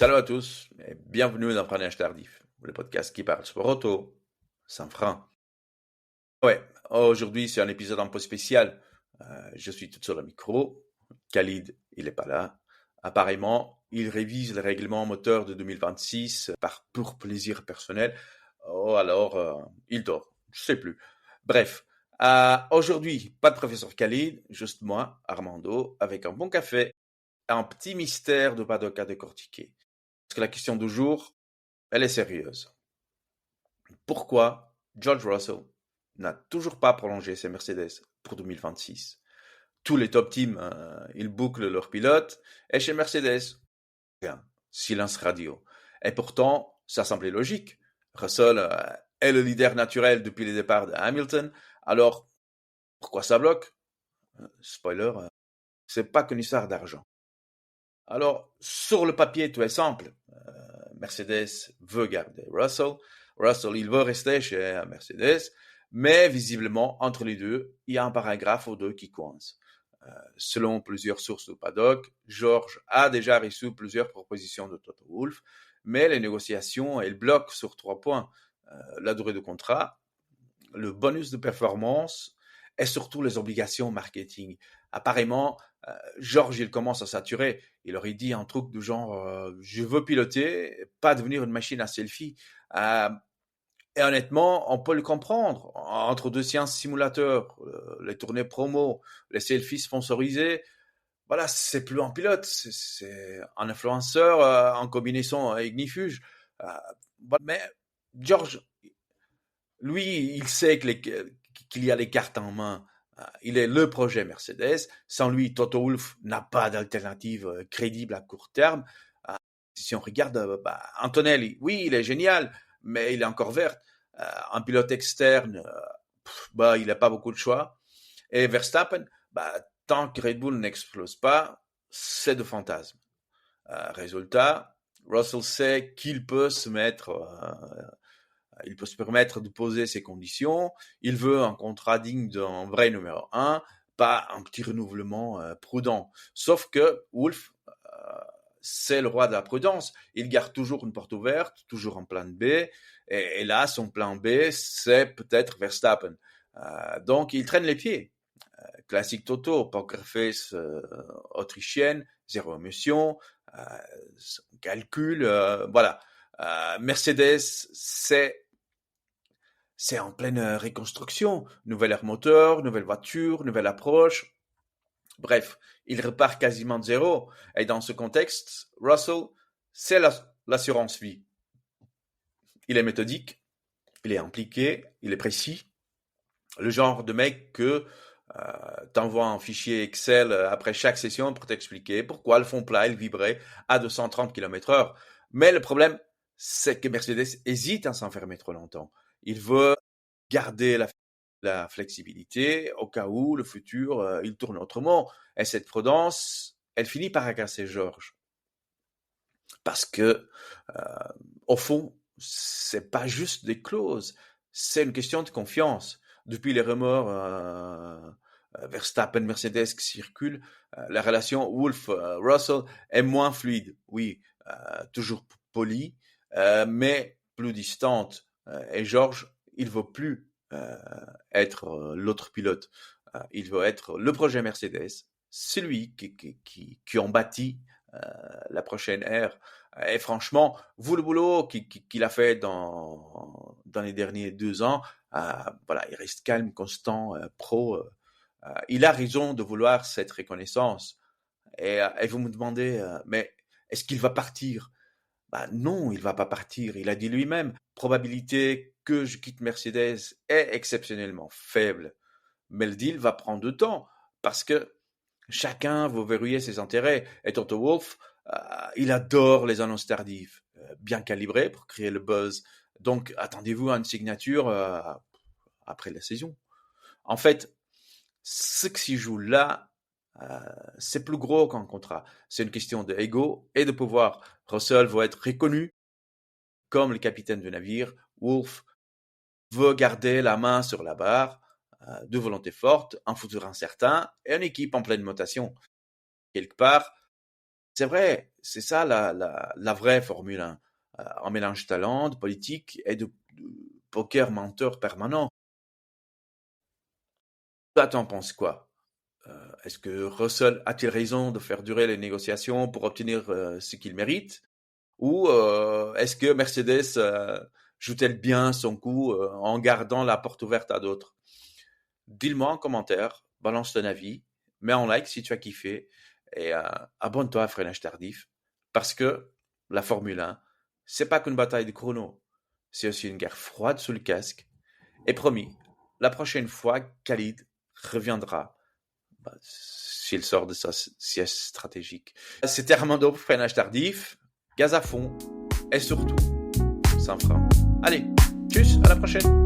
Salut à tous et bienvenue dans Freinage Tardif, le podcast qui parle sport auto sans frein. Ouais, aujourd'hui c'est un épisode un peu spécial. Je suis tout seul au micro. Khalid, il est pas là. Apparemment, il révise le règlement moteur de 2026 par pur plaisir personnel. Oh, alors, il dort. Je sais plus. Bref, aujourd'hui, pas de professeur Khalid, juste moi, Armando, avec un bon café, un petit mystère de paddock à décortiquer. Parce que la question du jour, elle est sérieuse. Pourquoi George Russell n'a toujours pas prolongé ses Mercedes pour 2026? Tous les top teams, ils bouclent leurs pilotes, et chez Mercedes, rien, silence radio. Et pourtant, ça semblait logique. Russell est le leader naturel depuis le départ de Hamilton, alors pourquoi ça bloque? Spoiler, c'est pas qu'une histoire d'argent. Alors, sur le papier, tout est simple. Mercedes veut garder Russell. Russell, il veut rester chez Mercedes. Mais visiblement, entre les deux, il y a un paragraphe ou deux qui coince. Selon plusieurs sources du paddock, George a déjà reçu plusieurs propositions de Toto Wolff, mais les négociations, elles bloquent sur 3 points. La durée du contrat, le bonus de performance et surtout les obligations marketing. Apparemment, Georges, il commence à saturer. Il aurait dit un truc du genre je veux piloter, pas devenir une machine à selfie. Euh, et honnêtement, on peut le comprendre. Entre deux séances simulateurs, les tournées promo, les selfies sponsorisés, voilà, c'est plus un pilote, c'est un influenceur en combinaison avec Ignifuge. Euh, mais George, lui, il sait qu'il y a les cartes en main. Il est le projet Mercedes. Sans lui, Toto Wolff n'a pas d'alternative crédible à court terme. Si on regarde Antonelli, oui, il est génial, mais il est encore vert. Un pilote externe, il n'a pas beaucoup de choix. Et Verstappen, tant que Red Bull n'explose pas, c'est de fantasme. Résultat, Russell sait qu'il peut se mettre il peut se permettre de poser ses conditions. Il veut un contrat digne d'un vrai numéro 1, pas un petit renouvellement prudent. Sauf que Wolff, c'est le roi de la prudence. Il garde toujours une porte ouverte, toujours un plan B. Et là, son plan B, c'est peut-être Verstappen. Donc, il traîne les pieds. Classique Toto, poker face autrichienne, zéro émotion, calcul, voilà. Mercedes, c'est en pleine reconstruction. Nouvel air moteur, nouvelle voiture, nouvelle approche. Bref, il repart quasiment de zéro. Et dans ce contexte, Russell, c'est l'assurance vie. Il est méthodique, il est impliqué, il est précis. Le genre de mec que t'envoies un fichier Excel après chaque session pour t'expliquer pourquoi le fond plat il vibrait à 230 km/h. Mais le problème, c'est que Mercedes hésite à s'enfermer trop longtemps. Il veut garder la flexibilité au cas où le futur il tourne autrement. Et cette prudence, elle finit par agacer Georges parce que au fond, c'est pas juste des clauses, c'est une question de confiance. Depuis les rumeurs Verstappen Mercedes qui circulent, la relation Wolff-Russell est moins fluide. Oui, toujours polie, mais plus distante. Et Georges, il veut plus être l'autre pilote. Il veut être le projet Mercedes, celui qui en bâtit la prochaine ère. Et franchement, vous le boulot qu'il a fait dans les derniers 2 ans, voilà, il reste calme, constant, pro. Il a raison de vouloir cette reconnaissance. Et vous me demandez, mais est-ce qu'il va partir? Non, il va pas partir. Il a dit lui-même, probabilité que je quitte Mercedes est exceptionnellement faible. Mais le deal va prendre du temps parce que chacun veut verrouiller ses intérêts. Et Toto Wolff, il adore les annonces tardives, bien calibrées pour créer le buzz. Donc, attendez-vous à une signature après la saison. En fait, ce qui s'y joue là, c'est plus gros qu'un contrat. C'est une question d'ego et de pouvoir. Russell veut être reconnu comme le capitaine du navire. Wolff veut garder la main sur la barre, de volonté forte, un futur incertain et une équipe en pleine mutation. Quelque part, c'est vrai, C'est ça la vraie Formule 1. Un mélange de talent, de politique et de poker menteur permanent. Toi, t'en penses quoi? Est-ce que Russell a-t-il raison de faire durer les négociations pour obtenir ce qu'il mérite? Ou est-ce que Mercedes joue-t-elle bien son coup en gardant la porte ouverte à d'autres? Dis-le-moi en commentaire, balance ton avis, mets en like si tu as kiffé et abonne-toi à Freinage Tardif parce que la Formule 1, c'est pas qu'une bataille de chrono, c'est aussi une guerre froide sous le casque. Et promis, la prochaine fois, Khalid reviendra s'il sort de sa sieste stratégique. C'était Armando pour Freinage Tardif, gaz à fond et surtout, sans frein. Allez, tchuss, à la prochaine!